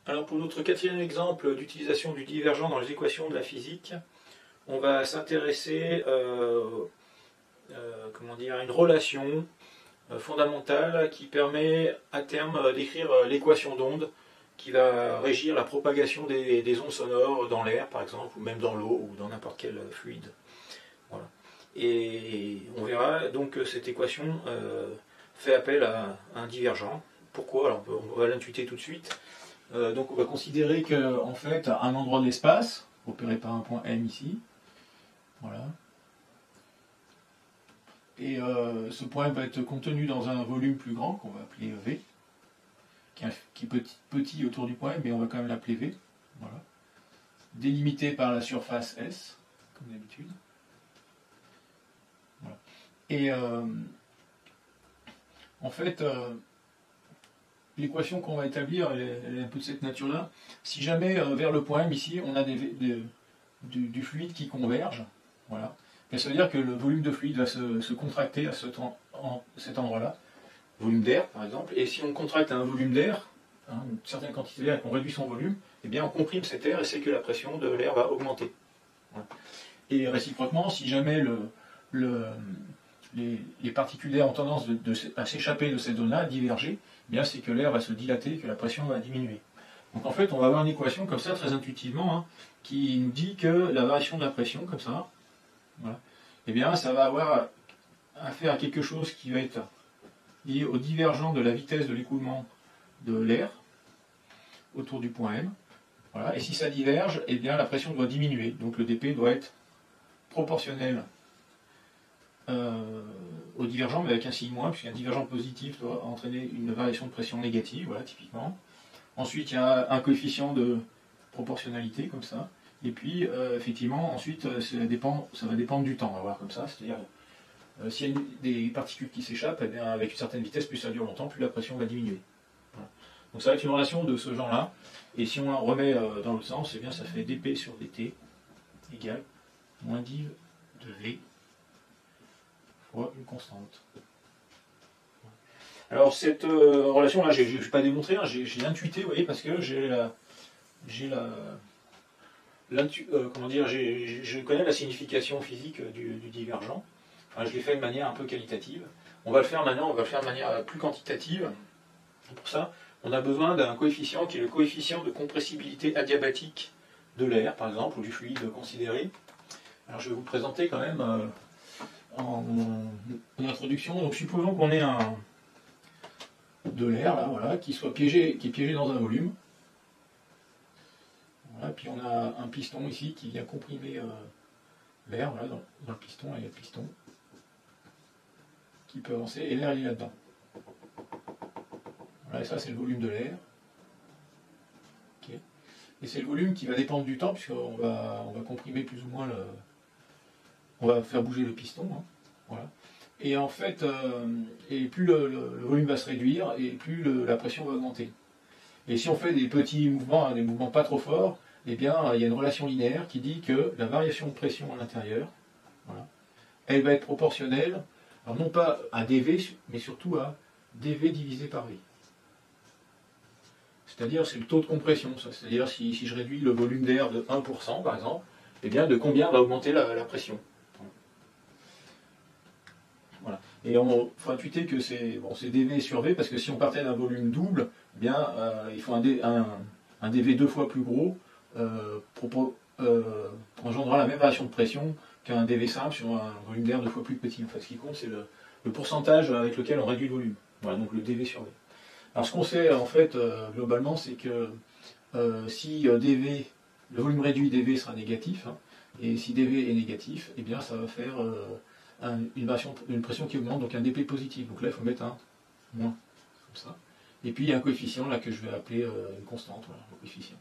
Alors pour notre quatrième exemple d'utilisation du divergent dans les équations de la physique, on va s'intéresser à une relation fondamentale qui permet à terme d'écrire l'équation d'onde qui va régir la propagation des ondes sonores dans l'air par exemple, ou même dans l'eau ou dans n'importe quel fluide. Voilà. Et on verra donc que cette équation fait appel à un divergent. Pourquoi? Alors on va l'intuiter tout de suite. Donc on va considérer que en fait, à un endroit de l'espace, opéré par un point M ici, voilà, et ce point va être contenu dans un volume plus grand qu'on va appeler V, qui est petit autour du point M, mais on va quand même l'appeler V, voilà, délimité par la surface S, comme d'habitude. Voilà. Et en fait, l'équation qu'on va établir, elle est un peu de cette nature-là. Si jamais vers le point M ici, on a du fluide qui converge, voilà, mais ça veut dire que le volume de fluide va se contracter à cet endroit-là, volume d'air par exemple, et si on contracte un volume d'air, une certaine quantité d'air et qu'on réduit son volume, eh bien on comprime cet air et c'est que la pression de l'air va augmenter. Voilà. Et réciproquement, si jamais les particules d'air ont tendance à s'échapper de cette zone-là, à diverger, eh bien c'est que l'air va se dilater et que la pression va diminuer. Donc en fait, on va avoir une équation comme ça, très intuitivement, qui nous dit que la variation de la pression, comme ça, voilà, eh bien ça va avoir affaire à quelque chose qui va être lié au divergent de la vitesse de l'écoulement de l'air autour du point M. Voilà. Et si ça diverge, eh bien la pression doit diminuer. Donc le dP doit être proportionnel au divergent, mais avec un signe moins, puisqu'un divergent positif doit entraîner une variation de pression négative, voilà, typiquement. Ensuite, il y a un coefficient de proportionnalité, comme ça. Et puis, effectivement, ensuite, ça va dépendre du temps, on va voir comme ça. C'est-à-dire, s'il y a des particules qui s'échappent, eh bien, avec une certaine vitesse, plus ça dure longtemps, plus la pression va diminuer. Voilà. Donc ça va être une relation de ce genre-là. Et si on la remet dans l'autre sens, eh bien, ça fait dP sur dt égale moins div de V fois une constante. Alors cette relation-là, je ne vais pas démontrer, j'ai intuité, vous voyez, parce que je connais la signification physique du divergent. Enfin, je l'ai fait de manière un peu qualitative. On va le faire maintenant, on va le faire de manière plus quantitative. Pour ça, on a besoin d'un coefficient qui est le coefficient de compressibilité adiabatique de l'air, par exemple, ou du fluide considéré. Alors je vais vous présenter quand même en introduction. Donc supposons qu'on ait de l'air là, voilà, qui est piégé dans un volume. Voilà, puis on a un piston ici qui vient comprimer l'air, voilà, dans le piston, il y a le piston qui peut avancer, et l'air il est là-dedans. Voilà, et ça c'est le volume de l'air. Okay. Et c'est le volume qui va dépendre du temps, puisqu'on va comprimer plus ou moins on va faire bouger le piston. Voilà. Et en fait, et plus le volume va se réduire, et plus la pression va augmenter. Et si on fait des petits mouvements, des mouvements pas trop forts, eh bien, il y a une relation linéaire qui dit que la variation de pression à l'intérieur, voilà, elle va être proportionnelle, alors non pas à dV, mais surtout à dV divisé par V. C'est-à-dire, c'est le taux de compression. C'est-à-dire, si je réduis le volume d'air de 1%, par exemple, eh bien, de combien va augmenter la pression. Voilà. Et il faut intuiter que c'est dV sur V, parce que si on partait d'un volume double, eh bien, il faut un dV 2 fois plus gros engendrera la même variation de pression qu'un dV simple sur un volume d'air 2 fois plus petit. En fait, ce qui compte, c'est le pourcentage avec lequel on réduit le volume. Voilà, donc le dV sur V. Alors ce qu'on sait, en fait, globalement, c'est que si dV, le volume réduit dV sera négatif, et si dV est négatif, eh bien, ça va faire une pression qui augmente, donc un dP positif. Donc là, il faut mettre un moins, comme ça. Et puis il y a un coefficient là que je vais appeler une constante, voilà, le coefficient.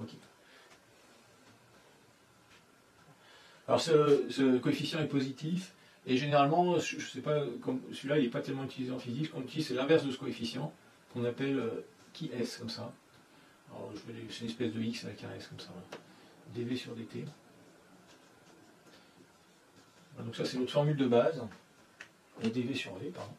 Ok. Alors ce coefficient est positif, et généralement, je ne sais pas, comme celui-là il n'est pas tellement utilisé en physique, ce qu'on utilise c'est l'inverse de ce coefficient, qu'on appelle qui S, comme ça. Alors c'est une espèce de X avec un S comme ça, voilà. dV sur dt. Voilà, donc ça c'est notre formule de base, et dV sur V, pardon.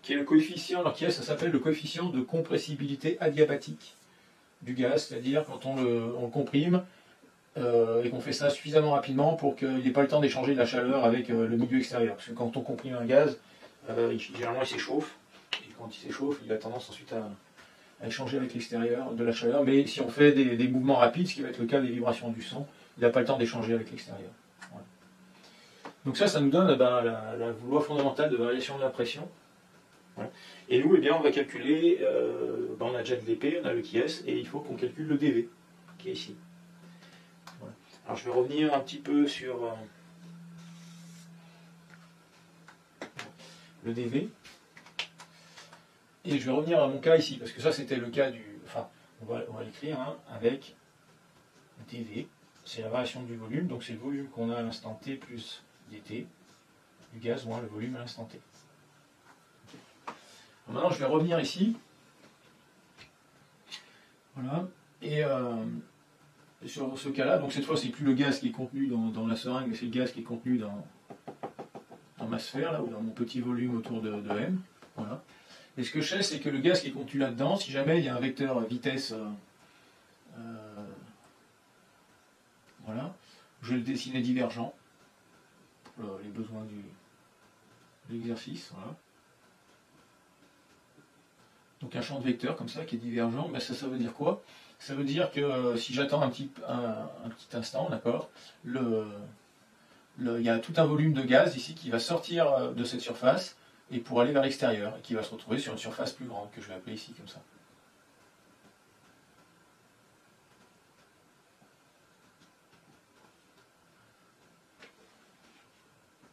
qui est le coefficient, alors ça s'appelle le coefficient de compressibilité adiabatique du gaz, c'est-à-dire quand on le comprime et qu'on fait ça suffisamment rapidement pour qu'il n'ait pas le temps d'échanger de la chaleur avec le milieu extérieur. Parce que quand on comprime un gaz, généralement il s'échauffe, et quand il s'échauffe, il a tendance ensuite à échanger avec l'extérieur de la chaleur, mais si on fait des mouvements rapides, ce qui va être le cas des vibrations du son, il n'a pas le temps d'échanger avec l'extérieur. Voilà. Donc ça nous donne la loi fondamentale de variation de la pression. Voilà. Et nous, eh bien, on va calculer, on a déjà de l'épée, on a le qui est, et il faut qu'on calcule le dV, qui est ici. Voilà. Alors je vais revenir un petit peu sur le dV. Et je vais revenir à mon cas ici, parce que ça c'était le cas du... Enfin, on va l'écrire avec dV, c'est la variation du volume, donc c'est le volume qu'on a à l'instant t plus dt du gaz moins le volume à l'instant t. Maintenant je vais revenir ici. Voilà. Et sur ce cas-là, donc cette fois c'est plus le gaz qui est contenu dans la seringue, mais c'est le gaz qui est contenu dans ma sphère, là, ou dans mon petit volume autour de M. Voilà. Et ce que je sais, c'est que le gaz qui est contenu là-dedans, si jamais il y a un vecteur vitesse, voilà, je vais le dessiner divergent, pour les besoins de l'exercice. Voilà. Donc un champ de vecteur comme ça qui est divergent, ben ça veut dire quoi? Ça veut dire que si j'attends un petit instant, d'accord, il y a tout un volume de gaz ici qui va sortir de cette surface et pour aller vers l'extérieur, et qui va se retrouver sur une surface plus grande, que je vais appeler ici comme ça.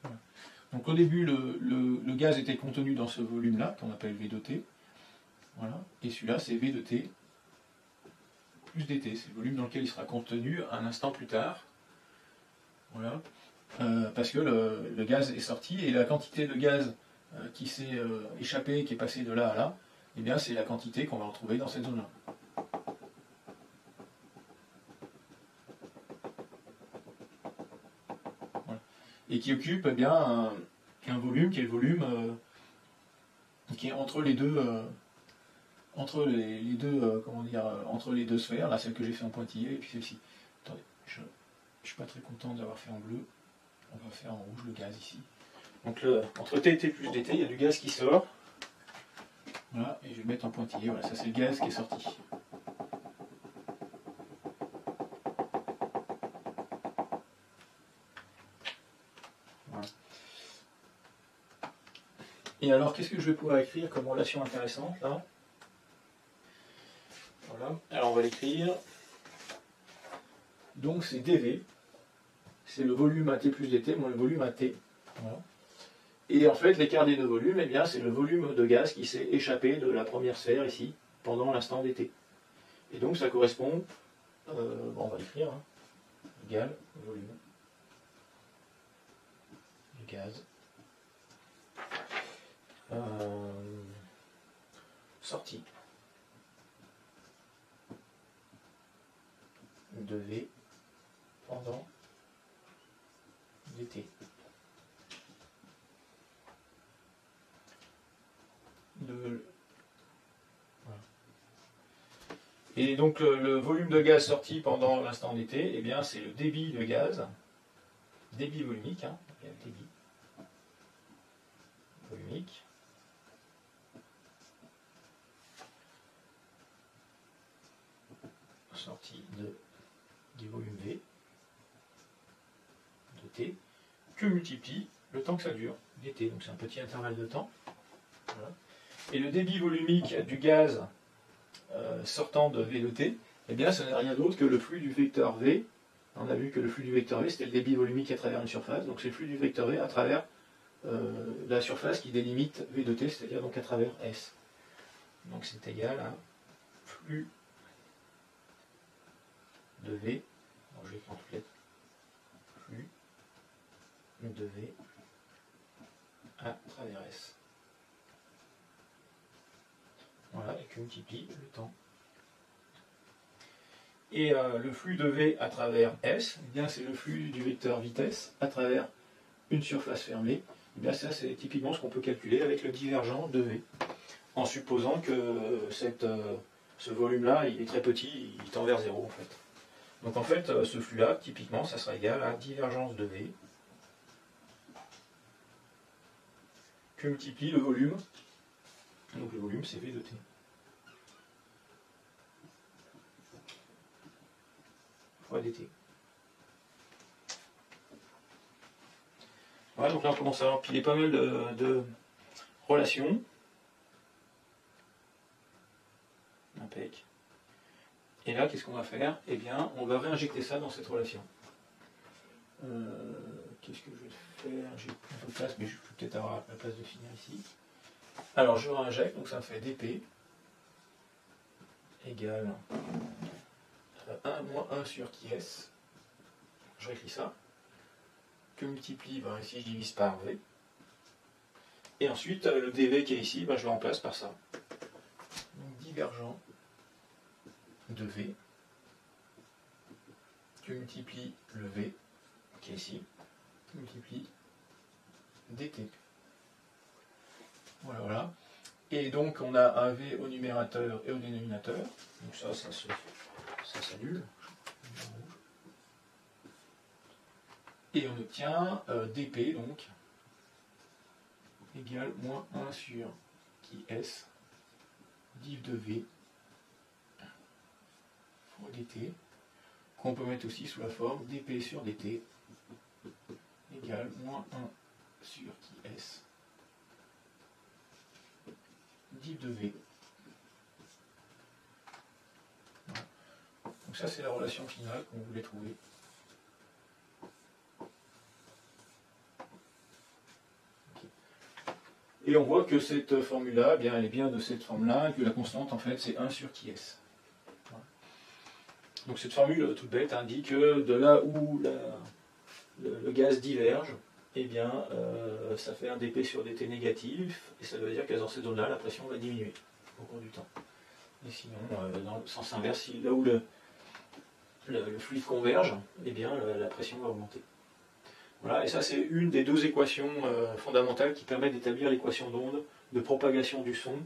Voilà. Donc au début, le gaz était contenu dans ce volume-là, qu'on appelle V de T. Voilà. Et celui-là, c'est V de T plus dt. C'est le volume dans lequel il sera contenu un instant plus tard. Voilà. Parce que le gaz est sorti, et la quantité de gaz qui s'est échappé, qui est passé de là à là, eh bien c'est la quantité qu'on va retrouver dans cette zone-là. Voilà. Et qui occupe eh bien un volume qui est le volume qui est entre les deux entre les deux sphères, là celle que j'ai fait en pointillé et puis celle-ci. Attendez, je ne suis pas très content d'avoir fait en bleu. On va faire en rouge le gaz ici. Donc entre T et T plus dt, il y a du gaz qui sort. Voilà, et je vais mettre en pointillé. Voilà, ça c'est le gaz qui est sorti. Voilà. Et alors, qu'est-ce que je vais pouvoir écrire comme relation intéressante là? Voilà, alors on va l'écrire. Donc c'est dV, c'est le volume à T plus dt moins le volume à T. Voilà. Et en fait, l'écart des deux volumes, eh bien, c'est le volume de gaz qui s'est échappé de la première sphère ici, pendant l'instant dt. Et donc ça correspond, on va l'écrire, égal volume du gaz sorti de V pendant dt. Voilà. Et donc le volume de gaz sorti pendant l'instant dt, eh bien c'est le débit de gaz, débit volumique, débit volumique, sorti du volume V de T, que multiplie le temps que ça dure, dt, donc c'est un petit intervalle de temps. Voilà. Et le débit volumique du gaz sortant de V de T, eh bien ce n'est rien d'autre que le flux du vecteur V. On a vu que le flux du vecteur V, c'était le débit volumique à travers une surface, donc c'est le flux du vecteur V à travers la surface qui délimite V de T, c'est-à-dire donc à travers S. Donc c'est égal à flux de V, alors je vais écrire en toutes lettres, flux de V à travers S. Voilà, et que multiplie le temps. Et le flux de V à travers S, eh bien c'est le flux du vecteur vitesse à travers une surface fermée Et bien ça c'est typiquement ce qu'on peut calculer avec le divergent de V, en supposant que ce volume-là il est très petit, il tend vers 0 en fait. Donc en fait ce flux-là, typiquement, ça sera égal à divergence de V que multiplie le volume, donc le volume c'est V de T. Fois dt. Voilà, donc là on commence à empiler pas mal de relations. Impec. Et là, qu'est-ce qu'on va faire? Eh bien, on va réinjecter ça dans cette relation. Qu'est-ce que je vais faire? J'ai un peu de place, mais je vais peut-être avoir la place de finir ici. Alors, je réinjecte, donc ça me fait dp égale 1 moins 1 sur qui s. Je réécris ça. Que multiplie, ben ici je divise par v. Et ensuite, le dv qui est ici, ben, je le remplace par ça. Donc, divergent de V que multiplie le V qui est ici, qui multiplie dt. Voilà, voilà. Et donc on a un V au numérateur et au dénominateur. Donc ça s'annule. Et on obtient dp donc égale moins 1 sur qui s div de V fois dt, qu'on peut mettre aussi sous la forme dp sur dt égale moins 1 sur qui s div de V. Voilà. Donc ça c'est la relation finale qu'on voulait trouver. Okay. Et on voit que cette formule-là, eh bien, elle est bien de cette forme-là, et que la constante en fait c'est 1 sur qui s. Donc cette formule toute bête indique que de là où le gaz diverge, eh bien, ça fait un dp sur dt négatif, et ça veut dire que dans cette zone-là, la pression va diminuer au cours du temps. Et sinon, dans le sens inverse, là où le fluide converge, eh bien, la pression va augmenter. Voilà, et ça c'est une des deux équations fondamentales qui permettent d'établir l'équation d'onde de propagation du son.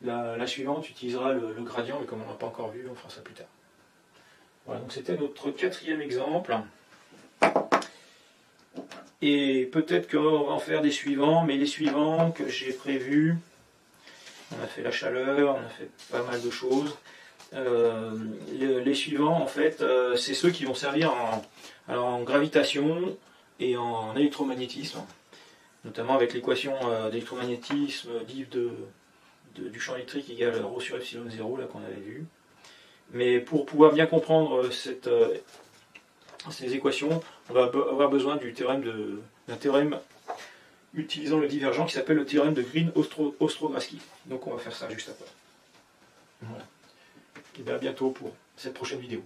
La suivante utilisera le gradient, mais comme on n'a pas encore vu, on fera ça plus tard. Voilà, donc c'était notre 4e exemple. Et peut-être qu'on va en faire des suivants, mais les suivants que j'ai prévus, on a fait la chaleur, on a fait pas mal de choses. Les suivants, en fait, c'est ceux qui vont servir en gravitation et en électromagnétisme, notamment avec l'équation d'électromagnétisme div du champ électrique égale ρ sur epsilon 0, là qu'on avait vu. Mais pour pouvoir bien comprendre ces équations, on va avoir besoin d'un théorème utilisant le divergent qui s'appelle le théorème de Green-Ostrogradsky. Donc on va faire ça juste après. Voilà. Et bien à bientôt pour cette prochaine vidéo.